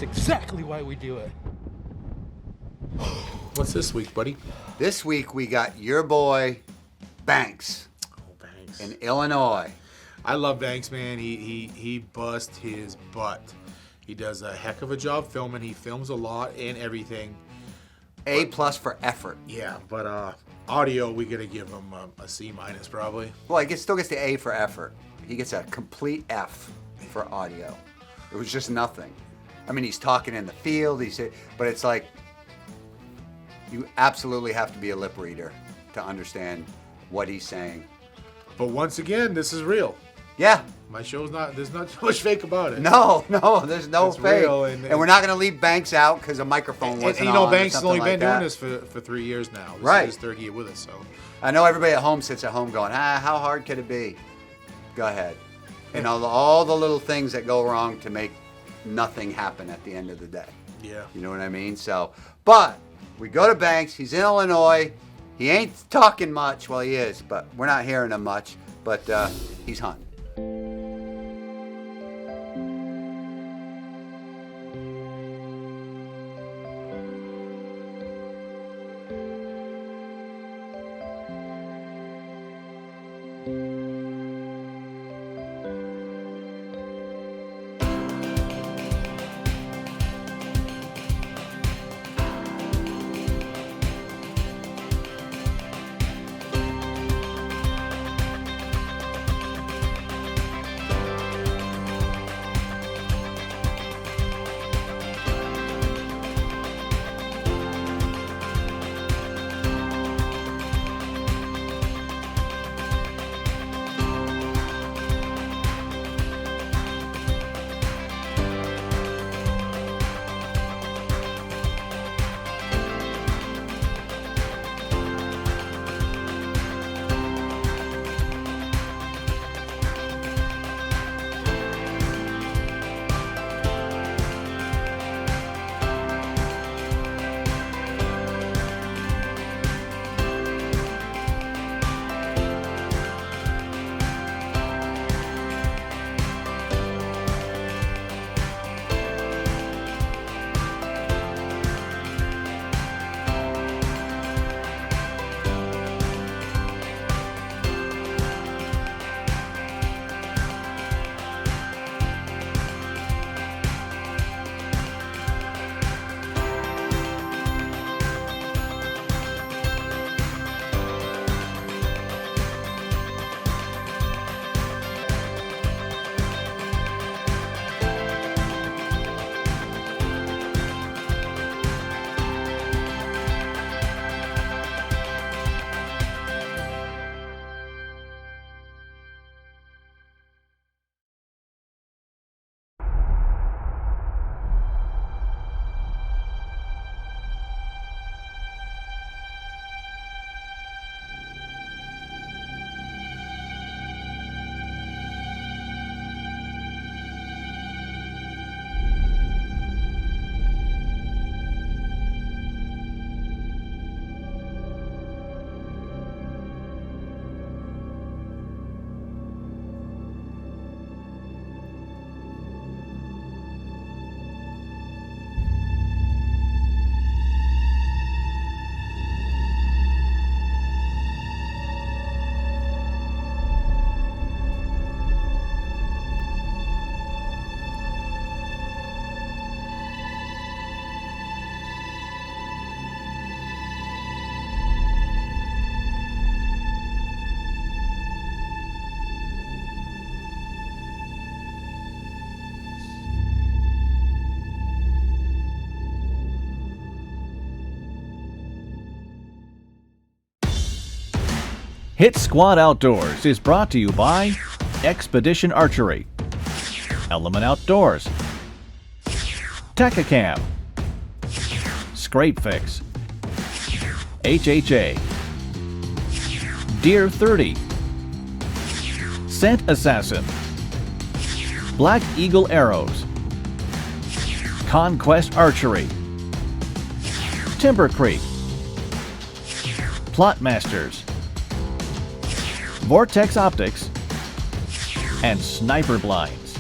That's exactly why we do it. What's this week, buddy? This week we got your boy, Banks. Oh, Banks. In Illinois. I love Banks, man. He busts his butt. He does a heck of a job filming. He films a lot and everything. A+ for effort. Yeah, but audio, we gotta give him a C- probably. Well, he still gets the A for effort. He gets a complete F for audio. It was just nothing. I mean, he's talking in the field. But it's like you absolutely have to be a lip reader to understand what he's saying. But once again, this is real. Yeah. My show's there's not too much fake about it. No, there's no It's fake. real, and we're not going to leave Banks out because a microphone wasn't And you know, on Banks or has only something been like doing that. this for 3 years now. This Right. is his third year with us, so. I know everybody at home sits at home going, how hard could it be? Go ahead. And all the little things that go wrong to make nothing happen at the end of the day. Yeah. You know what I mean? So, but we go to Banks. He's in Illinois. He ain't talking much. Well, he is, but we're not hearing him much. But he's hunting. Hitsquad Outdoors is brought to you by Expedition Archery, Element Outdoors, Tachicam, Scrape Fix, HHA, Deer 30, Scent Assassin, Black Eagle Arrows, Conquest Archery, Timber Creek, Plot Masters, Vortex Optics, and Sniper Blinds.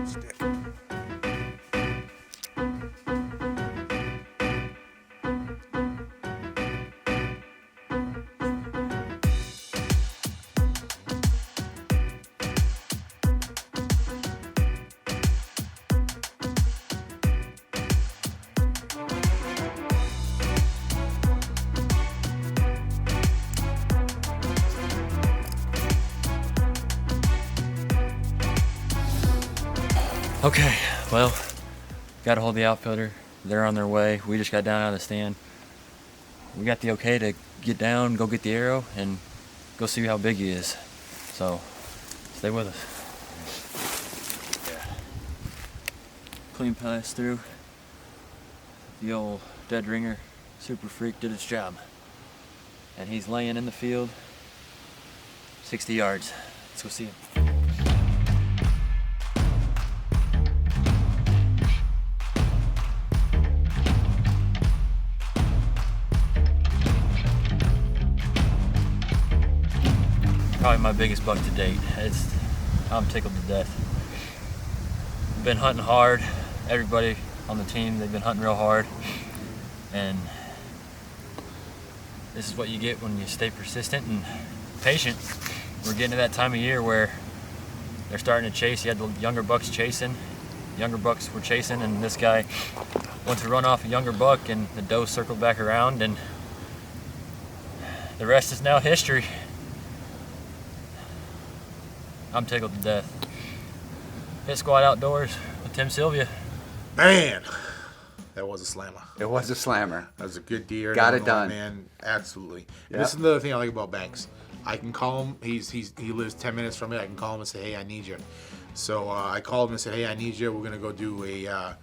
Stick. Okay, well, got to hold the outfielder. They're on their way. We just got down out of the stand. We got the okay to get down, go get the arrow, and go see how big he is. So, stay with us. Yeah. Clean pass through. The old dead ringer super freak did its job. And he's laying in the field, 60 yards. Let's go see him. Probably my biggest buck to date. I'm tickled to death. Been hunting hard. Everybody on the team, they've been hunting real hard. And this is what you get when you stay persistent and patient. We're getting to that time of year where they're starting to chase. You had the younger bucks chasing. Younger bucks were chasing, and this guy went to run off a younger buck, and the doe circled back around, and the rest is now history. I'm tickled to death. Hitsquad Outdoors with Tim Sylvia. Man, that was a slammer. It was a slammer. That was a good deer. Got it Illinois, done. man. Absolutely. Yep. This is another thing I like about Banks. I can call him. He lives 10 minutes from me. I can call him and say, hey, I need you. So I called him and said, hey, I need you. We're gonna go do a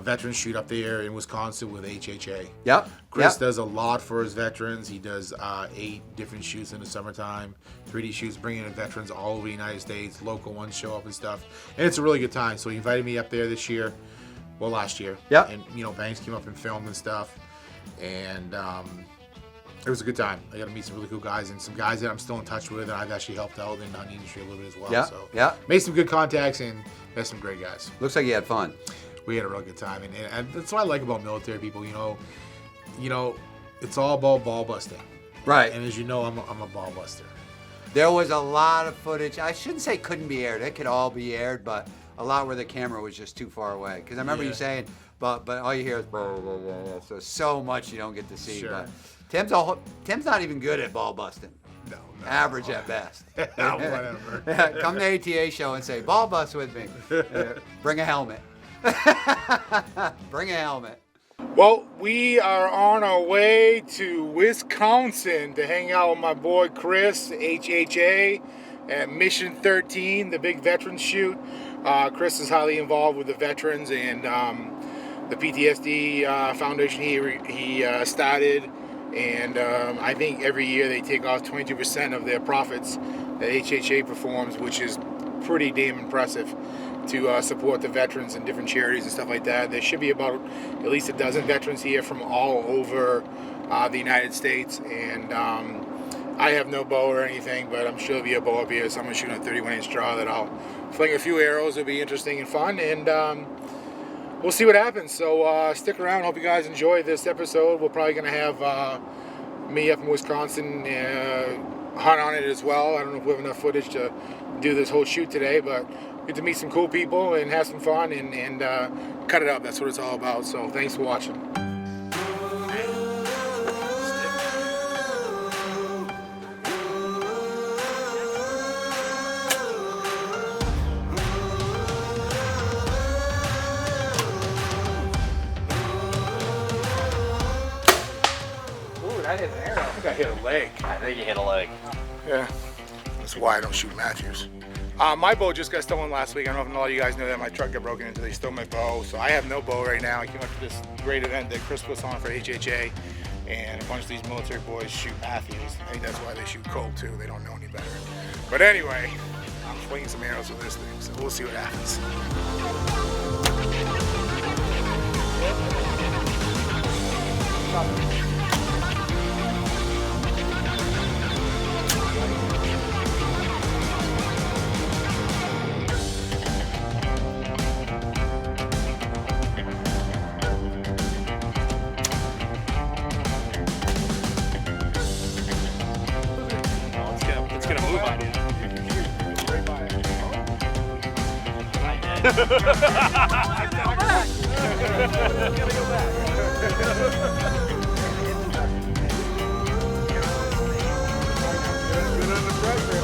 veteran shoot up there in Wisconsin with HHA. Yep. Chris yep. does a lot for his veterans. He does 8 different shoots in the summertime, 3D shoots, bringing in veterans all over the United States. Local ones show up and stuff, and it's a really good time. So he invited me up there this year, well, last year. Yep. And Banks came up and filmed and stuff, and it was a good time. I got to meet some really cool guys and some guys that I'm still in touch with, and I've actually helped out in the hunting industry a little bit as well. Yeah. So Yeah. made some good contacts and met some great guys. Looks like you had fun. We had a real good time, and that's what I like about military people. It's all about ball busting. Right. And as you know, I'm a ball buster. There was a lot of footage. I shouldn't say couldn't be aired. It could all be aired, but a lot where the camera was just too far away. Because I remember you saying, but all you hear is blah, blah, blah, blah. So much you don't get to see. Sure. But Tim's not even good at ball busting. No. Average at best. Whatever. Come to ATA show and say, ball bust with me. Bring a helmet. Bring a helmet. Well, we are on our way to Wisconsin to hang out with my boy Chris, HHA, at Mission 13, the big veterans shoot. Chris is highly involved with the veterans and the PTSD foundation he started. And I think every year they take off 22% of their profits that HHA performs, which is pretty damn impressive to support the veterans and different charities and stuff like that. There should be about at least a dozen veterans here from all over the United States. And I have no bow or anything, but I'm sure there'll be a bow up here, so I'm going to shoot a 31-inch draw that I'll fling a few arrows. It'll be interesting and fun. And we'll see what happens. So stick around. Hope you guys enjoy this episode. We're probably going to have me up in Wisconsin hunt on it as well. I don't know if we have enough footage to do this whole shoot today, but get to meet some cool people and have some fun and cut it up. That's what it's all about. So thanks for watching. I hit an arrow. I think I hit a leg. I think you hit a leg. Yeah. That's why I don't shoot Matthews. My bow just got stolen last week. I don't know if a lot of you guys know that my truck got broken into. They stole my bow, so I have no bow right now. I came up to this great event that Chris puts on for HHA, and a bunch of these military boys shoot Matthews. I think that's why they shoot Colt too. They don't know any better. But anyway, I'm swinging some arrows with this thing, so we'll see what happens. flew by, dude. Right by it. Good under pressure.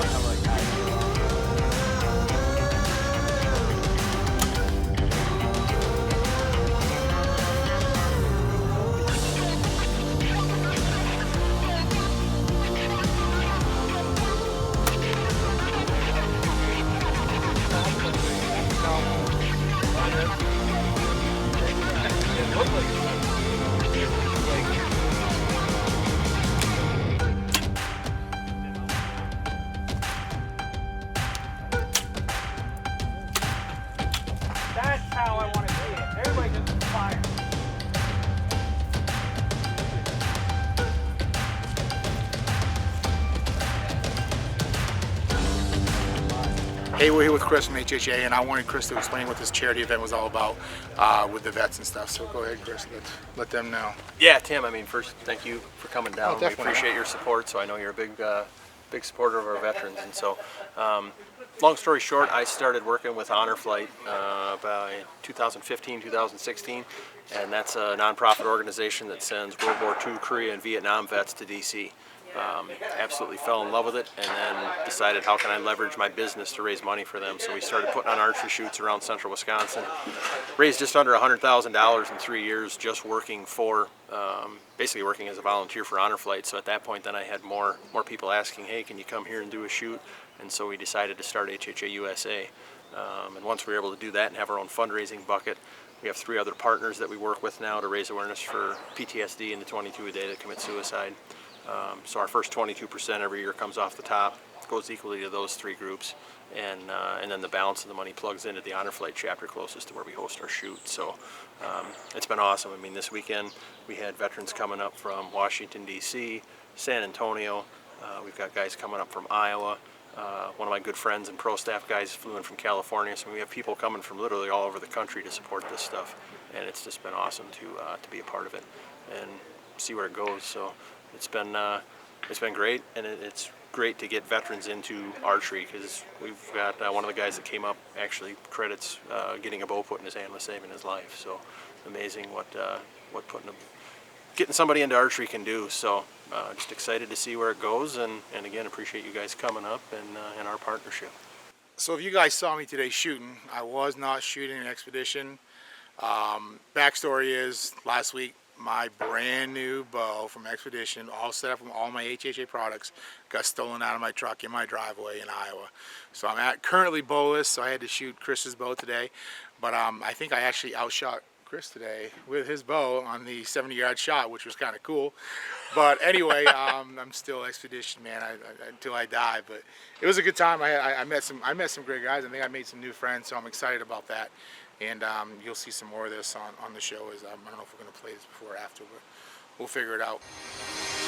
That's how I want to see it. Everybody just fire. Hey, we're here with Chris from HHA, and I wanted Chris to explain what this charity event was all about with the vets and stuff. So go ahead, Chris, let them know. Yeah, Tim, I mean, first, thank you for coming down. We definitely. appreciate your support, so I know you're a big supporter of our veterans. And so, long story short, I started working with Honor Flight about 2015, 2016, and that's a nonprofit organization that sends World War II, Korea, and Vietnam vets to DC. Absolutely fell in love with it, and then decided how can I leverage my business to raise money for them. So we started putting on archery shoots around central Wisconsin, raised just under $100,000 in 3 years just working for, basically working as a volunteer for Honor Flight. So at that point then I had more people asking, hey, can you come here and do a shoot? And so we decided to start HHA USA. And once we were able to do that and have our own fundraising bucket, we have 3 other partners that we work with now to raise awareness for PTSD and the 22 a day that commit suicide. So our first 22% every year comes off the top, goes equally to those 3 groups, and then the balance of the money plugs into the Honor Flight chapter closest to where we host our shoot. So it's been awesome. I mean, this weekend we had veterans coming up from Washington, D.C., San Antonio. We've got guys coming up from Iowa. One of my good friends and pro staff guys flew in from California. So we have people coming from literally all over the country to support this stuff, and it's just been awesome to be a part of it and see where it goes. So it's been great, and it's great to get veterans into archery, because we've got one of the guys that came up actually credits getting a bow put in his hand with saving his life. So amazing what getting somebody into archery can do. So just excited to see where it goes, and again appreciate you guys coming up and our partnership. So if you guys saw me today shooting, I was not shooting an expedition. Backstory is last week my brand new bow from Expedition, all set up from all my HHA products, got stolen out of my truck in my driveway in Iowa. So I'm currently bowless, so I had to shoot Chris's bow today. But I think I actually outshot Chris today with his bow on the 70-yard shot, which was kind of cool. But anyway, I'm still Expedition, man, until I die. But it was a good time. I met some great guys. I think I made some new friends, so I'm excited about that. And you'll see some more of this on the show. I don't know if we're going to play this before or after, but we'll figure it out.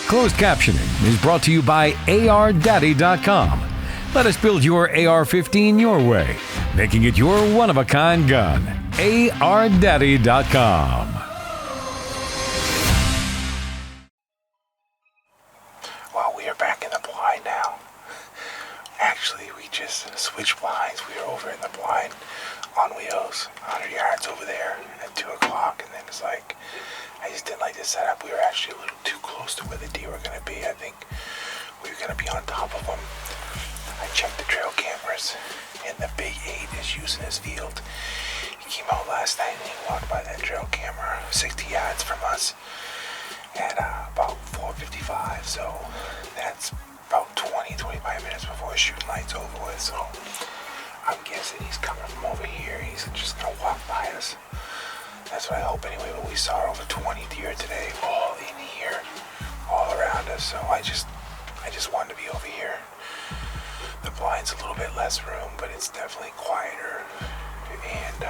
Closed captioning is brought to you by ARDaddy.com. Let us build your AR-15 your way, making it your one-of-a-kind gun. ARDaddy.com. Well, we are back in the blind now. Actually, we just switched blinds. We are over in the blind on wheels, 100 yards over there at 2 o'clock, and then it's like, I just didn't like the setup. We were actually a little too close to where the deer were going to be. I think we were going to be on top of them. I checked the trail cameras, and the Big 8 is using his field. He came out last night and he walked by that trail camera 60 yards from us at about 4:55, so that's about 20-25 minutes before his shooting light's over with. So I'm guessing he's coming from over here. He's just gonna walk by us. That's what I hope anyway. But we saw over 20 deer today, all in here, all around us. So I just wanted to be over here. The blind's a little bit less room, but it's definitely quieter, and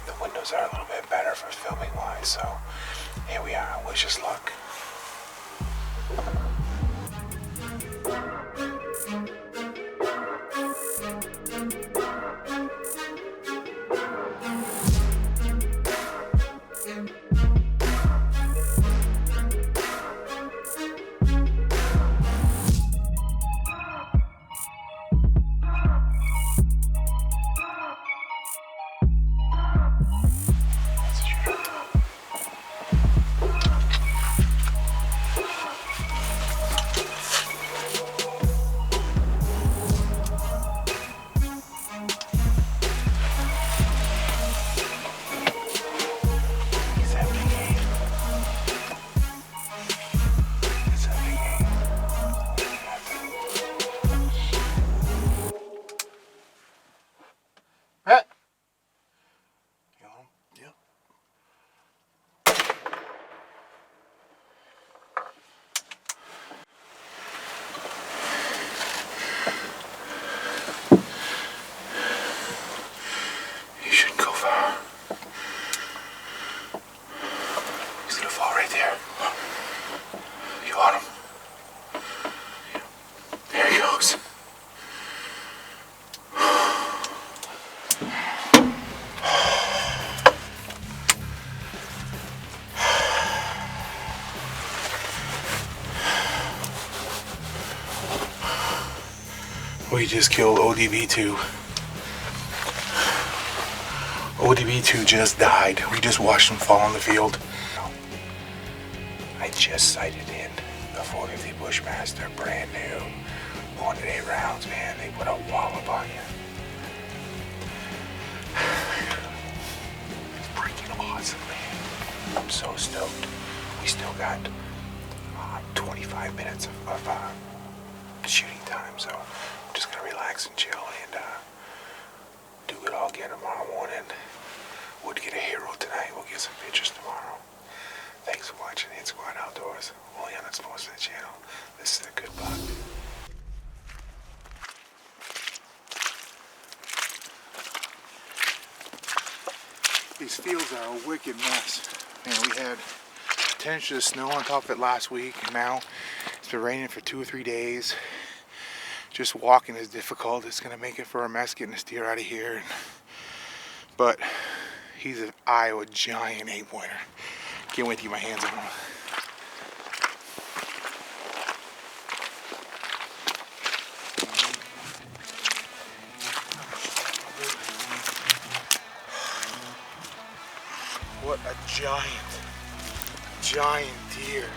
the windows are a little bit better for filming wise. So here we are. Wish us luck. We just killed ODB2. ODB2 just died. We just watched him fall on the field. I just sighted in the 450 Bushmaster, brand new. 108 rounds, man. They put a wallop on you. It's freaking awesome, man. I'm so stoked. We still got 25 minutes of shooting time, so I'm just gonna relax and chill and do it all again tomorrow morning. We'll get a hero tonight. We'll get some pictures tomorrow. Thanks for watching Hitsquad Outdoors, only on the Sportsnet channel. This is a good buck. These fields are a wicked mess. Man, we had 10 inches of snow on top of it last week, and now it's been raining for 2 or 3 days. Just walking is difficult. It's gonna make it for a mess getting this deer out of here. But he's an Iowa giant 8-pointer. Can't wait to get my hands on him. What a giant deer.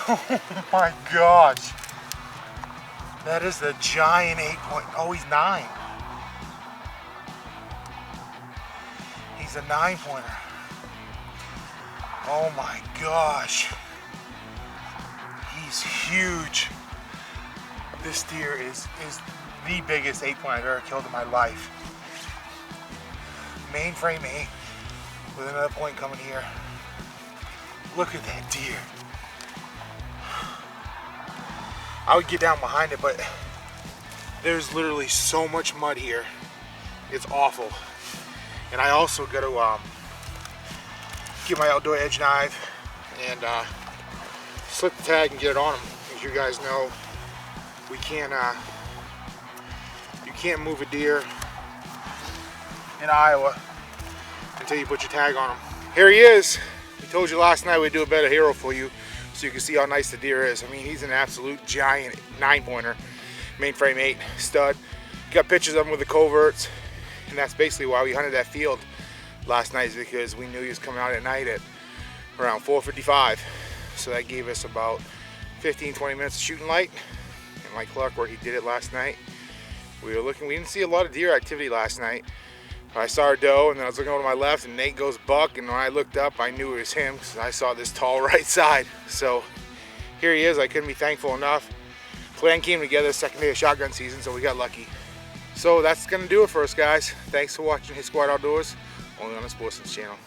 Oh my gosh. That is the giant 8-point. Oh, he's 9. He's a 9-pointer. Oh my gosh. He's huge. This deer is the biggest 8-point I've ever killed in my life. Mainframe 8 with another point coming here. Look at that deer. I would get down behind it, but there's literally so much mud here. It's awful. And I also got to get my outdoor edge knife and slip the tag and get it on him. As you guys know, we can't. You can't move a deer in Iowa until you put your tag on him. Here he is. We told you last night we'd do a better hero for you, so you can see how nice the deer is. I mean, he's an absolute giant 9-pointer, mainframe 8 stud. Got pictures of him with the coverts, and that's basically why we hunted that field last night, is because we knew he was coming out at night at around 4:55. So that gave us about 15-20 minutes of shooting light, and like clockwork, he did it last night. We didn't see a lot of deer activity last night. I saw a doe, and then I was looking over to my left, and Nate goes buck, and when I looked up, I knew it was him because I saw this tall right side. So here he is. I couldn't be thankful enough. Plan came together, second day of shotgun season, so we got lucky. So that's gonna do it for us, guys. Thanks for watching Hitsquad Outdoors, only on the Sportsnet channel.